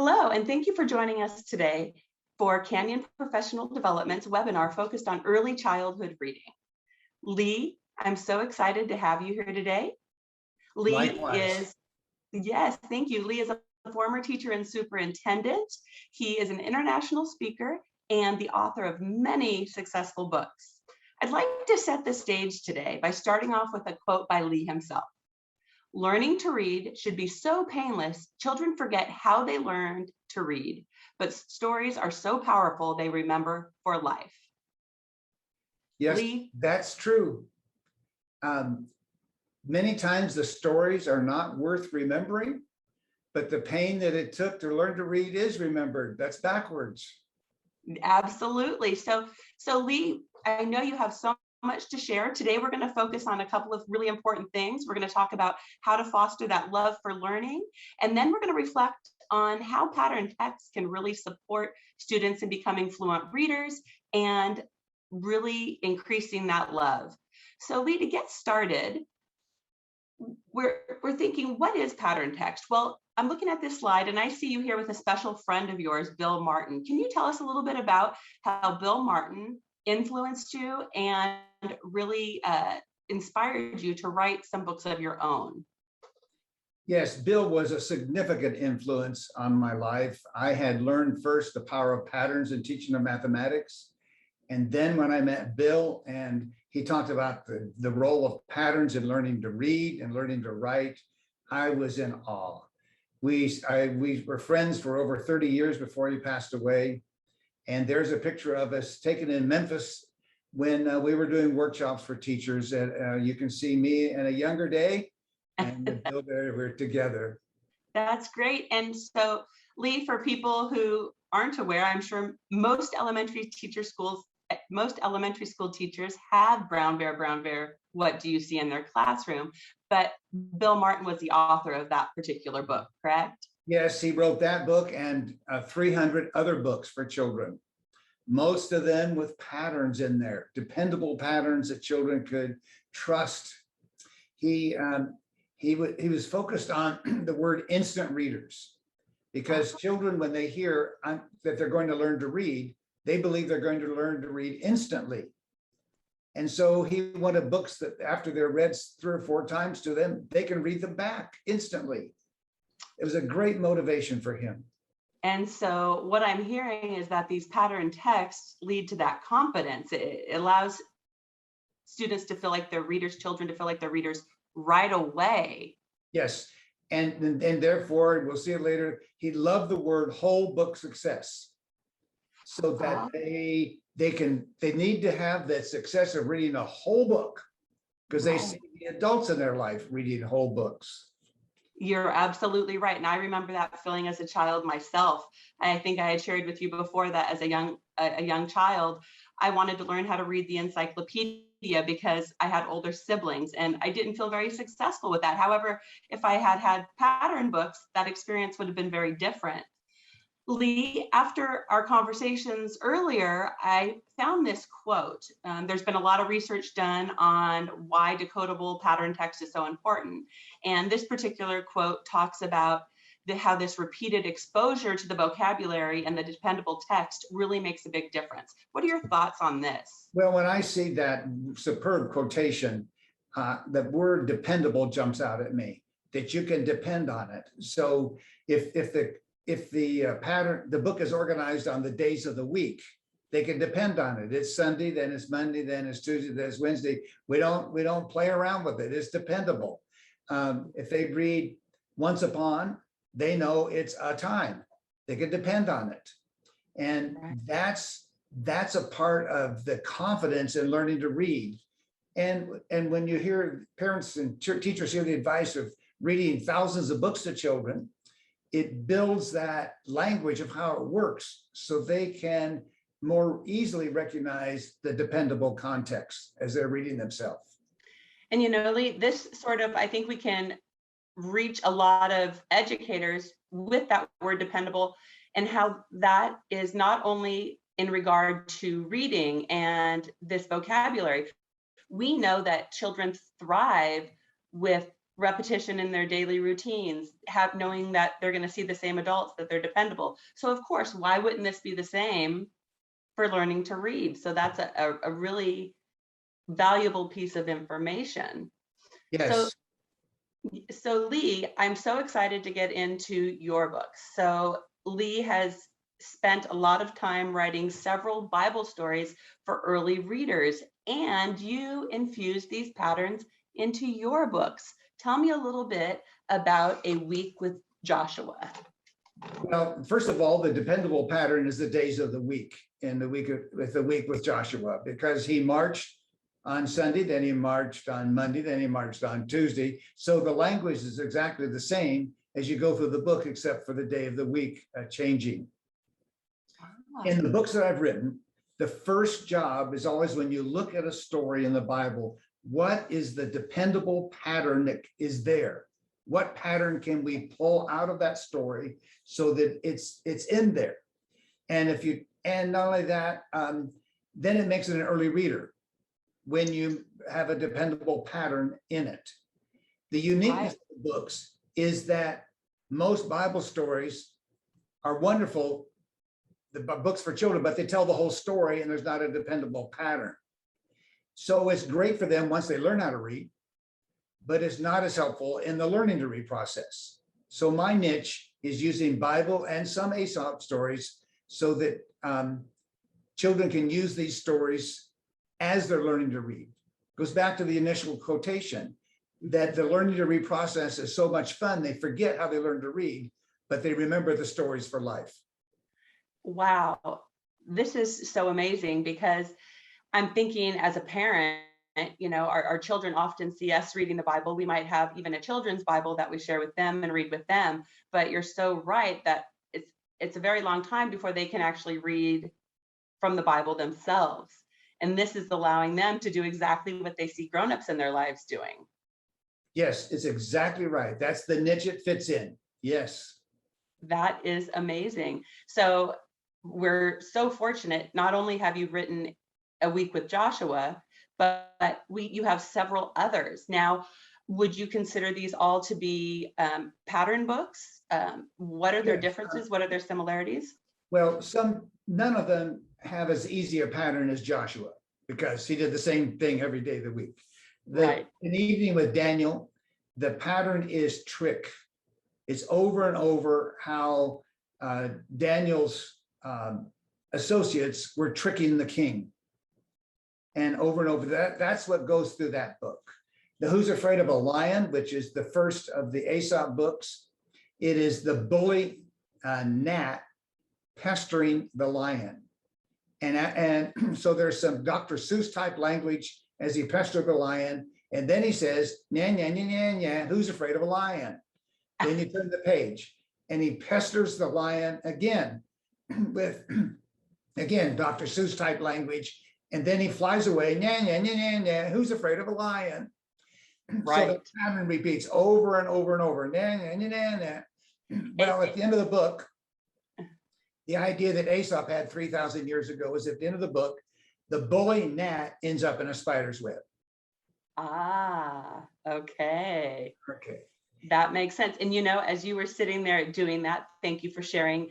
Hello, and thank you for joining us today for Canyon Professional Development's webinar focused on early childhood reading. Lee, I'm so excited to have you here today. Likewise. Yes, thank you. Lee is a former teacher and superintendent. He is an international speaker and the author of many successful books. I'd like to set the stage today by starting off with a quote by Lee himself. Learning to read should be so painless, children forget how they learned to read, but stories are so powerful they remember for life. Yes, Lee? that's true. Many times the stories are not worth remembering, but the pain that it took to learn to read is remembered. That's backwards. Absolutely. So Lee, I know you have so much to share. Today, we're going to focus on a couple of really important things. We're going to talk about how to foster that love for learning, and then we're going to reflect on how pattern text can really support students in becoming fluent readers and really increasing that love. So Lee, to get started, we're thinking, what is pattern text? Well, I'm looking at this slide and I see you here with a special friend of yours, Bill Martin. Can you tell us a little bit about how Bill Martin influenced you and really inspired you to write some books of your own? Yes, Bill was a significant influence on my life. I had learned first the power of patterns in teaching of mathematics. And then when I met Bill and he talked about the role of patterns in learning to read and learning to write, I was in awe. We were friends for over 30 years before he passed away. And there's a picture of us taken in Memphis when we were doing workshops for teachers. And you can see me in a younger day and with Bill there, we're together. That's great. And so, Lee, for people who aren't aware, I'm sure most elementary school teachers have Brown Bear, what do you see in their classroom? But Bill Martin was the author of that particular book, correct? Yes, he wrote that book and 300 other books for children, most of them with patterns in there, dependable patterns that children could trust. He was focused on the word instant readers, because children, when they hear that they're going to learn to read, they believe they're going to learn to read instantly. And so he wanted books that after they're read 3 or 4 times to them, they can read them back instantly. It was a great motivation for him. And so what I'm hearing is that these pattern texts lead to that confidence. It allows students to feel like they're readers, children to feel like they're readers right away. Yes, and therefore, we'll see it later, he loved the word whole book success, so that they need to have that success of reading a whole book, because they see the adults in their life reading whole books. You're absolutely right. And I remember that feeling as a child myself. I think I had shared with you before that as a young child, I wanted to learn how to read the encyclopedia because I had older siblings and I didn't feel very successful with that. However, if I had had pattern books, that experience would have been very different. Lee, after our conversations earlier, I found this quote. There's been a lot of research done on why decodable pattern text is so important. And this particular quote talks about how this repeated exposure to the vocabulary and the dependable text really makes a big difference. What are your thoughts on this? Well, when I see that superb quotation, the word dependable jumps out at me, that you can depend on it. So if the pattern, the book is organized on the days of the week, they can depend on it. It's Sunday, then it's Monday, then it's Tuesday, then it's Wednesday. We don't play around with it. It's dependable. If they read once upon, they know it's a time. They can depend on it. And that's a part of the confidence in learning to read. And when you hear parents and teachers hear the advice of reading thousands of books to children, it builds that language of how it works so they can more easily recognize the dependable context as they're reading themselves. And Lee, this sort of, I think we can reach a lot of educators with that word dependable, and how that is not only in regard to reading and this vocabulary. We know that children thrive with repetition in their daily routines, have knowing that they're going to see the same adults, that they're dependable. So of course, why wouldn't this be the same for learning to read? So that's a really valuable piece of information. So Yes. so Lee, I'm so excited to get into your books. So Lee has spent a lot of time writing several Bible stories for early readers, and you infuse these patterns into your books. Tell me a little bit about A Week with Joshua. Well, first of all, the dependable pattern is the days of the week in the week with Joshua, because he marched on Sunday, then he marched on Monday, then he marched on Tuesday. So the language is exactly the same as you go through the book, except for the day of the week changing. In the books that I've written, the first job is always, when you look at a story in the Bible, what is the dependable pattern that is there? What pattern can we pull out of that story so that it's in there? And not only that, then it makes it an early reader when you have a dependable pattern in it. The uniqueness of the books is that most Bible stories are wonderful, the books for children, but they tell the whole story and there's not a dependable pattern. So it's great for them once they learn how to read, but it's not as helpful in the learning to read process. So my niche is using Bible and some Aesop stories so that children can use these stories as they're learning to read. Goes back to the initial quotation that the learning to read process is so much fun, they forget how they learn to read, but they remember the stories for life. Wow, this is so amazing, because I'm thinking as a parent, our children often see us reading the Bible. We might have even a children's Bible that we share with them and read with them, but you're so right that it's a very long time before they can actually read from the Bible themselves. And this is allowing them to do exactly what they see grown-ups in their lives doing. Yes, it's exactly right. That's the niche it fits in. Yes. That is amazing. So we're so fortunate. Not only have you written A Week with Joshua, but you have several others. Now, would you consider these all to be pattern books? What are their differences? What are their similarities? Well, none of them have as easy a pattern as Joshua, because he did the same thing every day of the week. Right. In the evening with Daniel, the pattern is trick. It's over and over how Daniel's associates were tricking the king. And over, that's what goes through that book. The Who's Afraid of a Lion, which is the first of the Aesop books, it is the bully gnat pestering the lion. And so there's some Dr. Seuss type language as he pestered the lion. And then he says, nya, nya, nya, nya, nya, who's afraid of a lion? Then you turn the page and he pesters the lion again with, again, Dr. Seuss type language. And then he flies away, nya, nya, nya, nya, nya, who's afraid of a lion? Right. So the pattern repeats over and over and over. Nya, nya, nya, nya, nya. Well, at the end of the book, the idea that Aesop had 3,000 years ago is at the end of the book, the bully gnat ends up in a spider's web. Ah, okay. Okay. That makes sense. And as you were sitting there doing that, thank you for sharing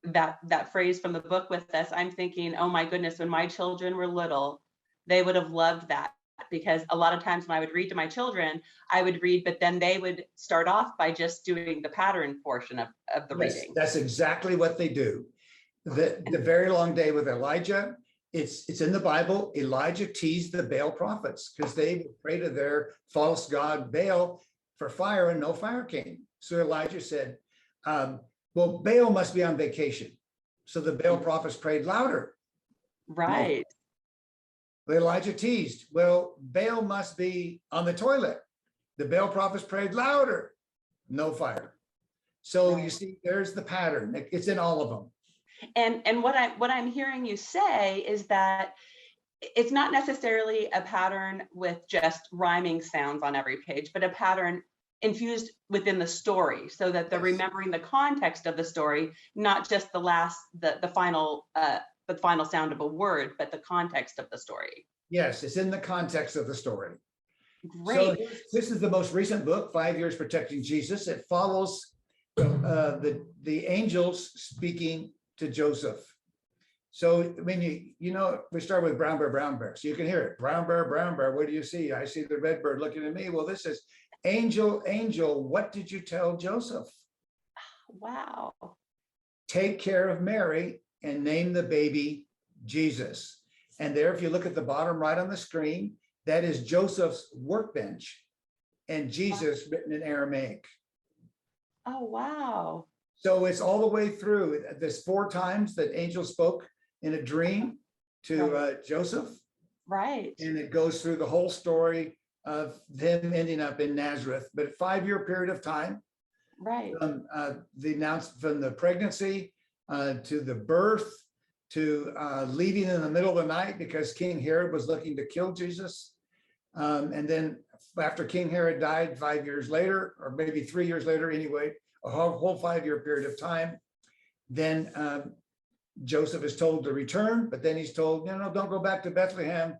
that phrase from the book with us. I'm thinking, oh my goodness, when my children were little, they would have loved that, because a lot of times when I would read to my children, I would read, but then they would start off by just doing the pattern portion of the reading. That's exactly what they do. The very long day with Elijah, it's in the Bible. Elijah teased the Baal prophets because they were afraid of their false god Baal for fire, and no fire came. So Elijah said, well, Baal must be on vacation. So the Baal prophets prayed louder. Right. No. Elijah teased, well, Baal must be on the toilet. The Baal prophets prayed louder. No fire. So you see, there's the pattern. It's in all of them. And what I'm hearing you say is that it's not necessarily a pattern with just rhyming sounds on every page, but a pattern infused within the story, so that they're remembering the context of the story, not just the final sound of a word, but the context of the story. Yes, it's in the context of the story. So Great. this is the most recent book, 5 Years Protecting Jesus. It follows the angels speaking to Joseph. So when we start with brown bear. So you can hear it. Brown bear, what do you see? I see the red bird looking at me. Well, this is angel, what did you tell Joseph? Wow. Take care of Mary and name the baby Jesus. And there, if you look at the bottom right on the screen, that is Joseph's workbench and Jesus written in Aramaic. Oh, wow. So it's all the way through. There's 4 times that angel spoke in a dream to Joseph. Right. And it goes through the whole story of them ending up in Nazareth, but a 5-year period of time. Right. The announcement from the pregnancy to the birth to leaving in the middle of the night because King Herod was looking to kill Jesus. And then after King Herod died 5 years later, or maybe 3 years later anyway, a whole 5-year period of time, then Joseph is told to return, but then he's told, don't go back to Bethlehem,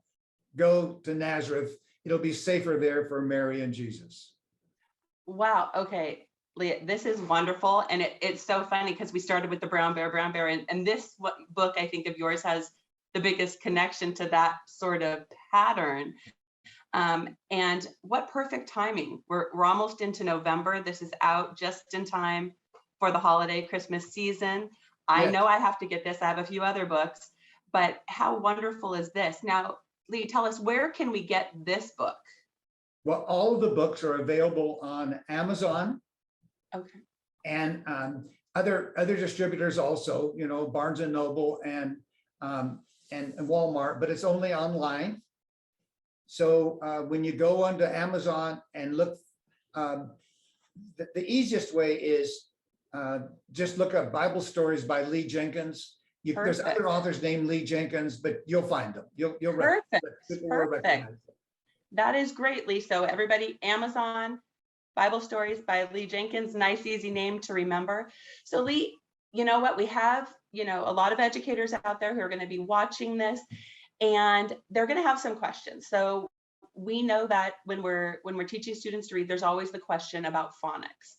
go to Nazareth. It'll be safer there for Mary and Jesus. Wow. Okay. Leah, this is wonderful. And it's so funny because we started with the brown bear, and this book, I think, of yours has the biggest connection to that sort of pattern. And what perfect timing. We're almost into November. This is out just in time for the holiday Christmas season. I know I have to get this. I have a few other books, but how wonderful is this? Now, Lee, tell us, where can we get this book? Well, all of the books are available on Amazon. Okay. And other distributors also, Barnes and Noble and Walmart, but it's only online. So when you go onto Amazon and look, the easiest way is just look up Bible Stories by Lee Jenkins. There's other authors named Lee Jenkins, but you'll find them. You'll Perfect. That is great, Lee. So everybody, Amazon, Bible Stories by Lee Jenkins, nice, easy name to remember. So Lee, you know what? We have, a lot of educators out there who are going to be watching this, and they're going to have some questions. So we know that when we're teaching students to read, there's always the question about phonics.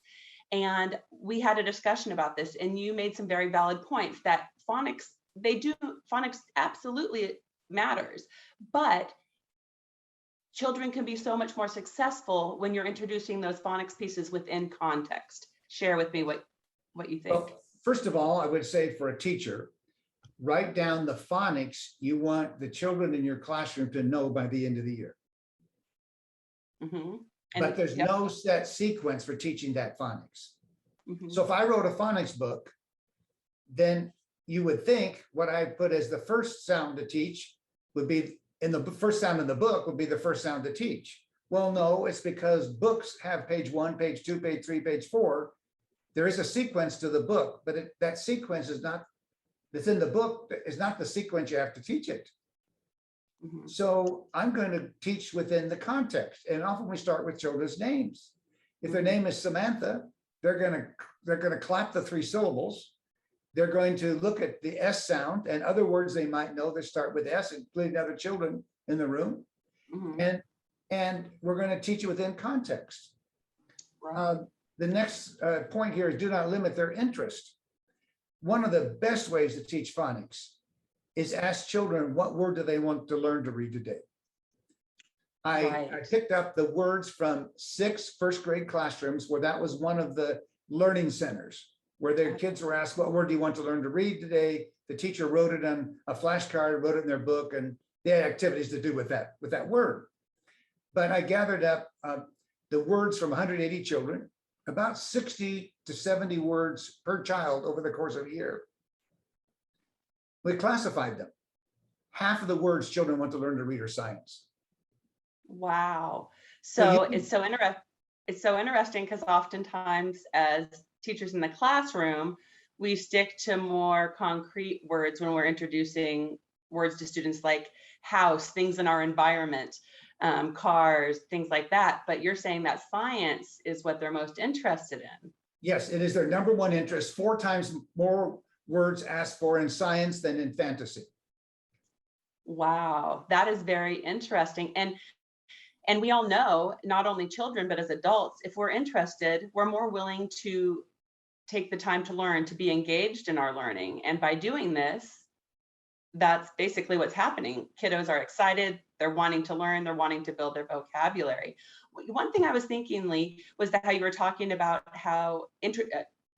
And we had a discussion about this, and you made some very valid points that phonics absolutely matters, but children can be so much more successful when you're introducing those phonics pieces within context. Share with me what you think. Well, first of all, I would say for a teacher, write down the phonics you want the children in your classroom to know by the end of the year. Mm-hmm. But there's no set sequence for teaching that phonics. Mm-hmm. So if I wrote a phonics book, then you would think what I put as the first sound to teach would be, the first sound in the book would be the first sound to teach. Well, no, it's because books have page 1, page 2, page 3, page 4. There is a sequence to the book, but that sequence is not, that's in the book, is not the sequence you have to teach it. Mm-hmm. So I'm going to teach within the context. And often we start with children's names. If their name is Samantha, they're going to clap the 3 syllables. They're going to look at the S sound and other words they might know that start with S, including other children in the room. Mm-hmm. And we're going to teach it within context. Right. The next point here is do not limit their interest. One of the best ways to teach phonics is ask children what word do they want to learn to read today. I picked up the words from 6 first grade classrooms where that was one of the learning centers, where their kids were asked, what word do you want to learn to read today? The teacher wrote it on a flashcard, wrote it in their book, and they had activities to do with that word. But I gathered up the words from 180 children, about 60 to 70 words per child over the course of a year. We classified them. Half of the words children want to learn to read are science. Wow. So it's so interesting because oftentimes as teachers in the classroom, we stick to more concrete words when we're introducing words to students like house, things in our environment, cars, things like that. But you're saying that science is what they're most interested in. Yes, it is their number one interest. 4 times more words asked for in science than in fantasy. Wow, that is very interesting. And And we all know, not only children, but as adults, if we're interested, we're more willing to take the time to learn, to be engaged in our learning. And by doing this, that's basically what's happening. Kiddos are excited, they're wanting to learn, they're wanting to build their vocabulary. One thing I was thinking, Lee, was that how you were talking about how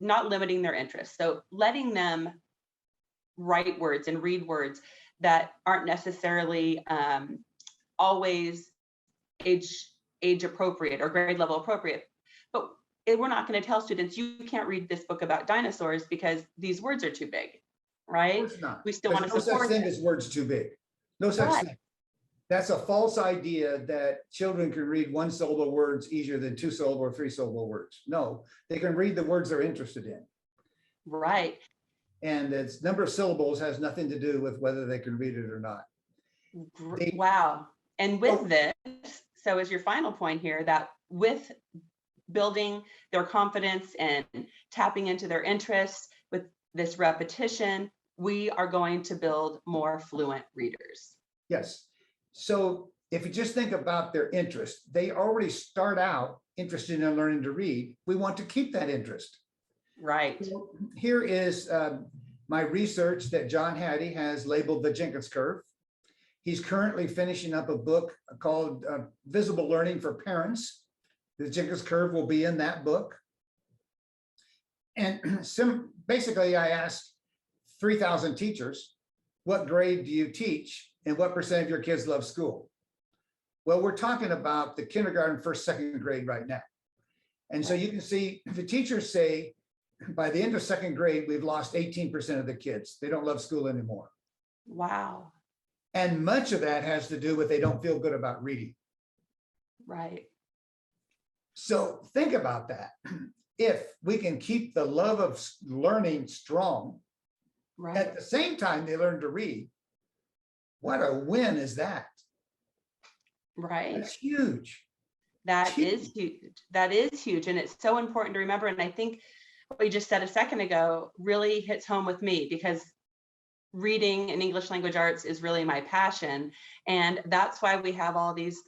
not limiting their interest. So letting them write words and read words that aren't necessarily always age appropriate or grade level appropriate. But we're not going to tell students, you can't read this book about dinosaurs because these words are too big, right? We still want to There's no support such thing them. as words too big. No such Right. thing. That's a false idea that children can read one syllable words easier than two syllable or three syllable words. No, they can read the words they're interested in. Right. And its number of syllables has nothing to do with whether they can read it or not. Wow. And with this, so as your final point here, that with building their confidence and tapping into their interests with this repetition, we are going to build more fluent readers. Yes. So if you just think about their interest, they already start out interested in learning to read. We want to keep that interest. Right. So here is my research that John Hattie has labeled the Jenkins Curve. He's currently finishing up a book called Visible Learning for Parents. The Jenkins Curve will be in that book. And basically, I asked 3,000 teachers, what grade do you teach and what percent of your kids love school? Well, we're talking about the kindergarten, first, second grade right now. And so you can see the teachers say, by the end of second grade, we've lost 18% of the kids. They don't love school anymore. Wow. And much of that has to do with they don't feel good about reading. Right. So think about that. If we can keep the love of learning strong, Right. at the same time they learn to read, what a win is that? Right. That's huge. That is huge. That is huge. And it's so important to remember. And I think what you just said a second ago really hits home with me, because reading and English language arts is really my passion. And that's why we have all these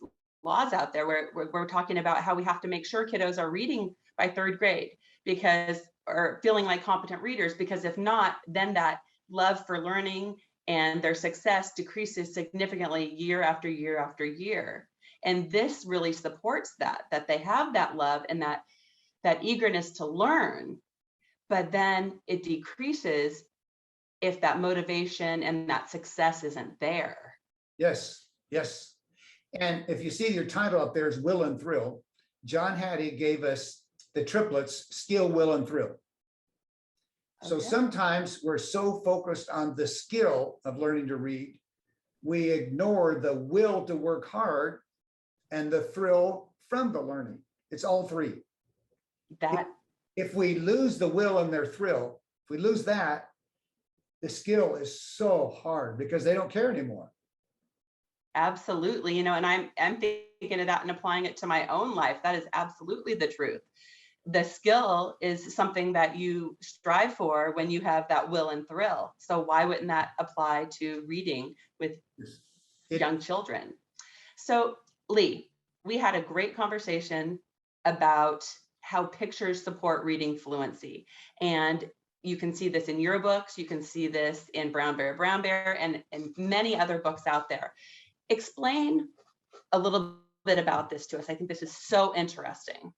laws out there where we're talking about how we have to make sure kiddos are reading by third grade, because, or feeling like competent readers, because if not, then that love for learning and their success decreases significantly year after year after year. And this really supports that they have that love and that eagerness to learn, but then it decreases if that motivation and that success isn't there. Yes, yes. And if you see your title up there is Will and Thrill, John Hattie gave us the triplets, skill, will, and thrill. So sometimes we're so focused on the skill of learning to read, we ignore the will to work hard and the thrill from the learning. It's all three. If we lose the will and their thrill, if we lose that, the skill is so hard because they don't care anymore. Absolutely. And I'm thinking of that and applying it to my own life. That is absolutely the truth. The skill is something that you strive for when you have that will and thrill. So why wouldn't that apply to reading with young children? So Lee, we had a great conversation about how pictures support reading fluency. And you can see this in your books, you can see this in Brown Bear, and many other books out there. Explain a little bit about this to us. I think this is so interesting.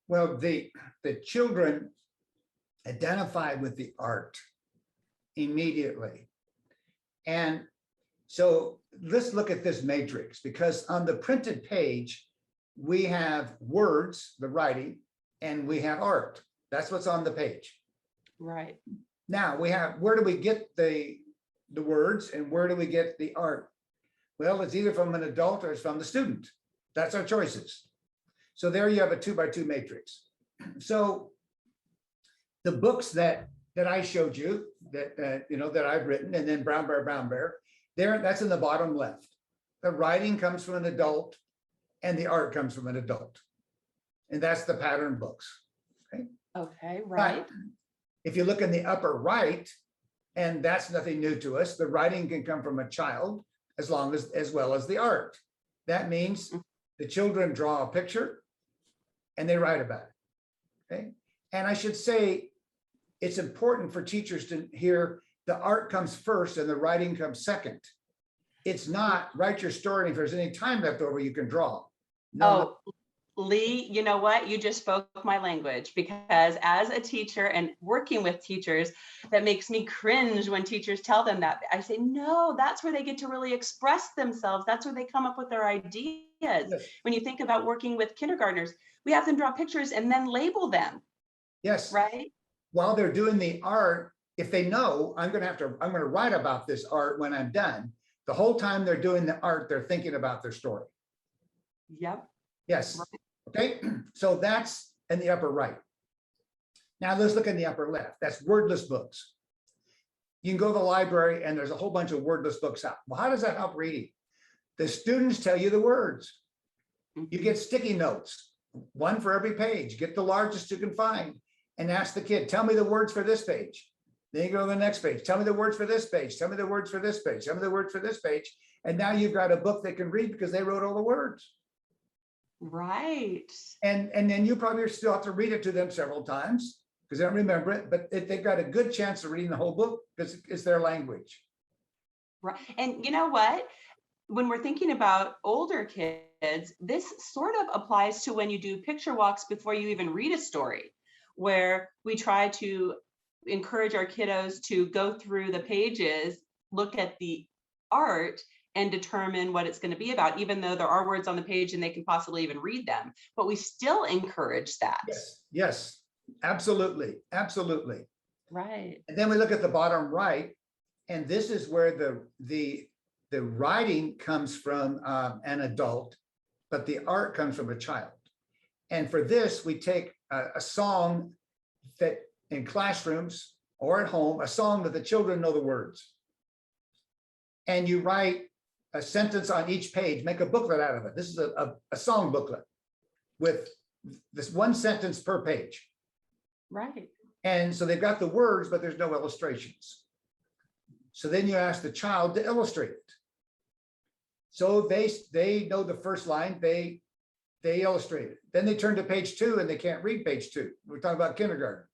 Well, the children identify with the art immediately. And so let's look at this matrix, because on the printed page, we have words, the writing, and we have art. That's what's on the page. Right. Now we have, where do we get the words and where do we get the art? Well, it's either from an adult or it's from the student. That's our choices. So there you have a 2x2 matrix. So the books that I showed you that I've written, and then Brown Bear, there, that's in the bottom left. The writing comes from an adult and the art comes from an adult. And that's the pattern books. Okay, right. But if you look in the upper right, and that's nothing new to us, the writing can come from a child as well as the art. That means the children draw a picture and they write about it. Okay. And I should say, it's important for teachers to hear the art comes first and the writing comes second. It's not write your story, and if there's any time left over, you can draw. No, Oh, Lee, you know what? You just spoke my language, because as a teacher and working with teachers, that makes me cringe when teachers tell them that. I say, no, that's where they get to really express themselves. That's where they come up with their ideas. yes, When you think about working with kindergartners, we have them draw pictures and then label them, yes. right? While they're doing the art, if they know I'm going to write about this art when I'm done, the whole time they're doing the art, they're thinking about their story. Yep. Yes. Right. Okay. So that's in the upper right. Now let's look in the upper left. That's wordless books. You can go to the library and there's a whole bunch of wordless books out. Well, how does that help reading? The students tell you the words. You get sticky notes, one for every page. Get the largest you can find and ask the kid, tell me the words for this page. Then you go to the next page. Tell me the words for this page. Tell me the words for this page. Tell me the words for this page. And now you've got a book they can read because they wrote all the words. Right. And then you probably still have to read it to them several times because they don't remember it. But if they've got a good chance of reading the whole book because it's their language. Right. And you know what? When we're thinking about older kids, this sort of applies to when you do picture walks before you even read a story, where we try to encourage our kiddos to go through the pages, look at the art, and determine what it's going to be about, even though there are words on the page and they can possibly even read them. But we still encourage that. Yes, yes, absolutely, absolutely. Right. And then we look at the bottom right, and this is where the writing comes from an adult, but the art comes from a child. And for this, we take a song that in classrooms or at home, a song that the children know the words. And you write a sentence on each page, make a booklet out of it. This is a song booklet with this one sentence per page. Right. And so they've got the words, but there's no illustrations. So then you ask the child to illustrate it. So they know the first line, they illustrate it. Then they turn to page 2 and they can't read page 2. We're talking about kindergarten.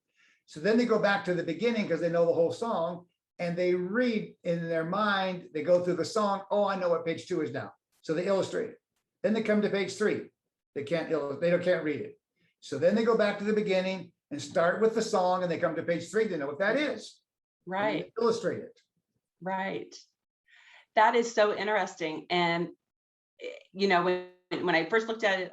So then they go back to the beginning because they know the whole song and they read in their mind, they go through the song. Oh, I know what page 2 is now. So they illustrate it. Then they come to page 3. They can't read it. So then they go back to the beginning and start with the song and they come to page 3. They know what that is. Right. Illustrate it. Right. That is so interesting. And, you know, when I first looked at it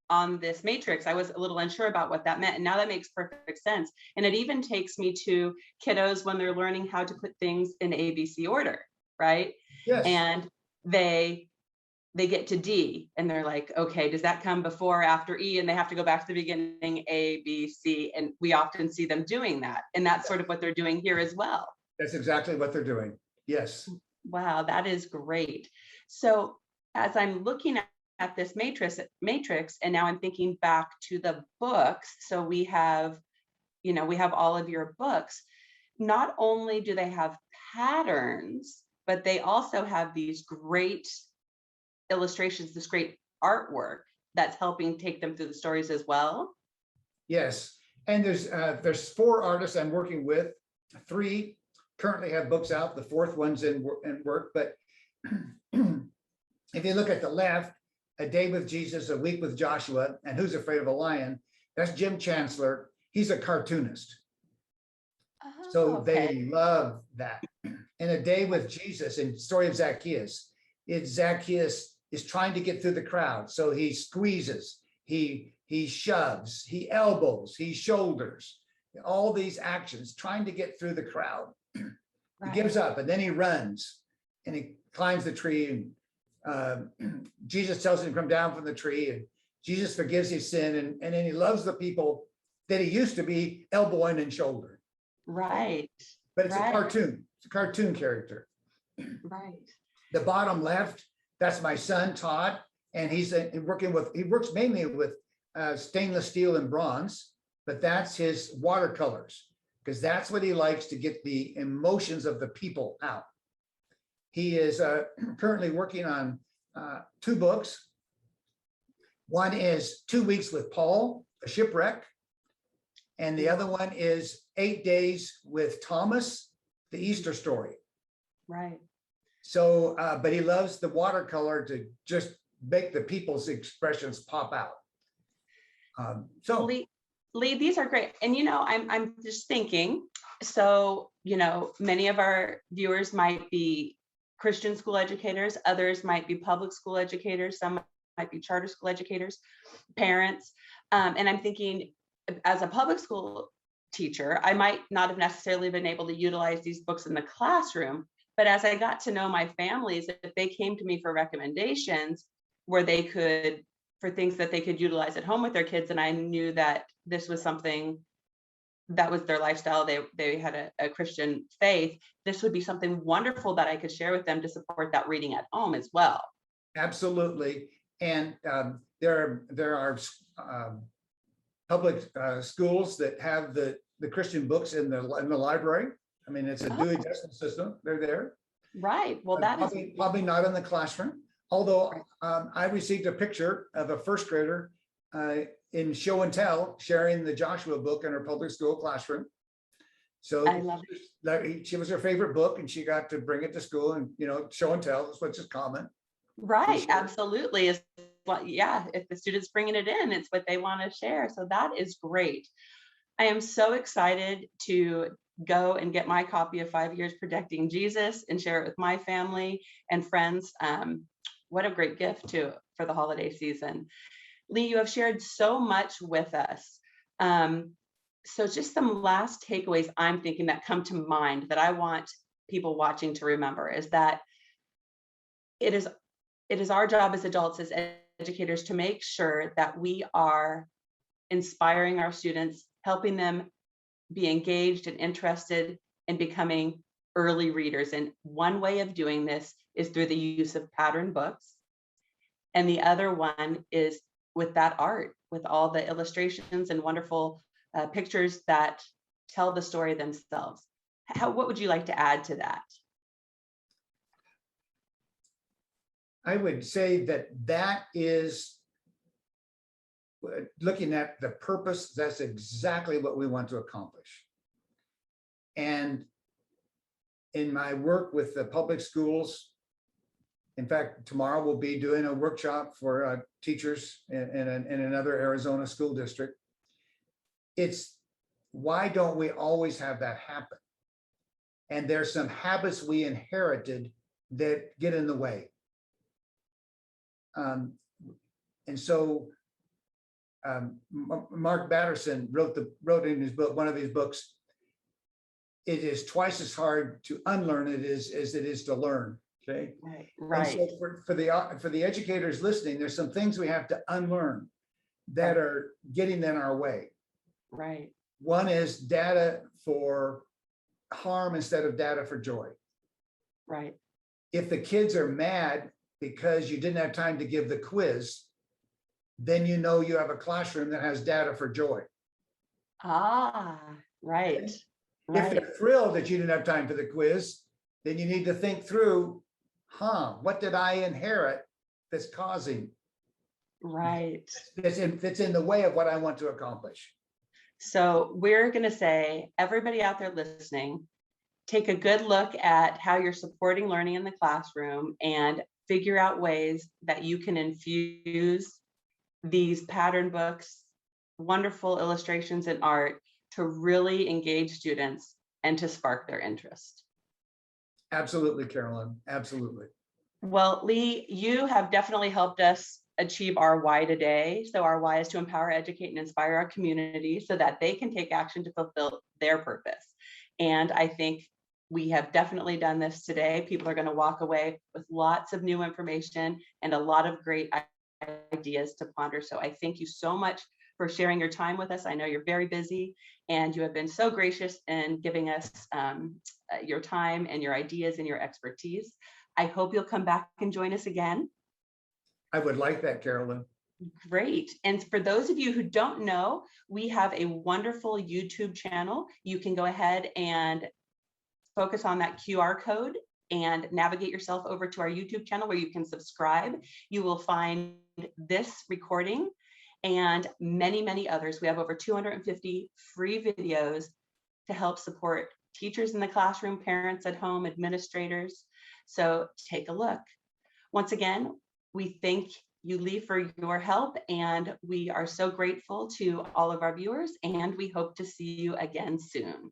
on this matrix, I was a little unsure about what that meant. And now that makes perfect sense. And it even takes me to kiddos when they're learning how to put things in ABC order, right? Yes. And they get to D and they're like, okay, does that come before or after E? And they have to go back to the beginning, A, B, C. And we often see them doing that. And that's sort of what they're doing here as well. That's exactly what they're doing. Yes. Wow, that is great. So as I'm looking at this matrix, and now I'm thinking back to the books. So we have all of your books. Not only do they have patterns, but they also have these great illustrations, this great artwork that's helping take them through the stories as well. Yes. And there's 4 artists I'm working with. 3 currently have books out. The 4th one's in work. But if you look at the left, A Day with Jesus, A Week with Joshua, and Who's Afraid of a Lion, that's Jim Chancellor. He's a cartoonist. So they love that. And A Day with Jesus, in Story of Zacchaeus, Zacchaeus is trying to get through the crowd. So he squeezes, he shoves, he elbows, he shoulders, all these actions trying to get through the crowd. Right. He gives up and then he runs and he climbs the tree and Jesus tells him to come down from the tree and Jesus forgives his sin and then he loves the people that he used to be elbowing and shouldering. Right. But it's a cartoon. It's a cartoon character. Right. The bottom left, that's my son, Todd. And he works mainly with stainless steel and bronze, but that's his watercolors because that's what he likes to get the emotions of the people out. He is currently working on two books. One is 2 Weeks with Paul, a shipwreck. And the other one is 8 Days with Thomas, the Easter story. Right. So, but he loves the watercolor to just make the people's expressions pop out. So Lee, these are great. And, I'm just thinking, so, many of our viewers might be Christian school educators, others might be public school educators, some might be charter school educators, parents. And I'm thinking, as a public school teacher, I might not have necessarily been able to utilize these books in the classroom, but as I got to know my families, if they came to me for recommendations where they could, for things that they could utilize at home with their kids, and I knew that this was something that was their lifestyle, they had a Christian faith, this would be something wonderful that I could share with them to support that reading at home as well. absolutely. And there are public schools that have the Christian books in the library. I mean, it's a Dewey Decimal System. They're there. Right. Well, that probably not in the classroom. Although I received a picture of a first grader in show and tell sharing the Joshua book in her public school classroom. So I love it. She was her favorite book, and she got to bring it to school and show and tell, which is common. Right. Absolutely. Is yeah. If the student's bringing it in, it's what they want to share. So that is great. I am so excited to go and get my copy of 5 Years Protecting Jesus and share it with my family and friends. What a great gift for the holiday season. Lee, you have shared so much with us. So just some last takeaways I'm thinking that come to mind that I want people watching to remember is that it is our job as adults, as educators, to make sure that we are inspiring our students, helping them be engaged and interested in becoming early readers. And one way of doing this is through the use of pattern books. And the other one is with that art, with all the illustrations and wonderful pictures that tell the story themselves. What would you like to add to that? I would say that is, looking at the purpose, that's exactly what we want to accomplish. And in my work with the public schools, in fact, tomorrow we'll be doing a workshop for teachers in another Arizona school district. It's why don't we always have that happen? And there's some habits we inherited that get in the way. And so Mark Batterson wrote in his book, one of his books, it is twice as hard to unlearn as it is to learn. Okay. Right. And so for the educators listening, there's some things we have to unlearn that are getting in our way. Right. One is data for harm instead of data for joy. Right. If the kids are mad because you didn't have time to give the quiz, then you have a classroom that has data for joy. Ah, right. If they're thrilled that you didn't have time for the quiz, then you need to think through, what did I inherit that's causing? Right. That's in the way of what I want to accomplish. So we're going to say, everybody out there listening, take a good look at how you're supporting learning in the classroom and figure out ways that you can infuse these pattern books, wonderful illustrations and art to really engage students and to spark their interest. Absolutely, Carolyn. Absolutely. Well, Lee, you have definitely helped us achieve our why today. So our why is to empower, educate, and inspire our community so that they can take action to fulfill their purpose. And I think we have definitely done this today. People are going to walk away with lots of new information and a lot of great ideas to ponder. So I thank you so much for sharing your time with us. I know you're very busy and you have been so gracious in giving us your time and your ideas and your expertise. I hope you'll come back and join us again. I would like that, Carolyn. Great. And for those of you who don't know, we have a wonderful YouTube channel. You can go ahead and focus on that QR code and navigate yourself over to our YouTube channel where you can subscribe. You will find this recording and many, many others. We have over 250 free videos to help support teachers in the classroom, parents at home, administrators. So take a look. Once again, we thank you, Lee, for your help, and we are so grateful to all of our viewers, and we hope to see you again soon.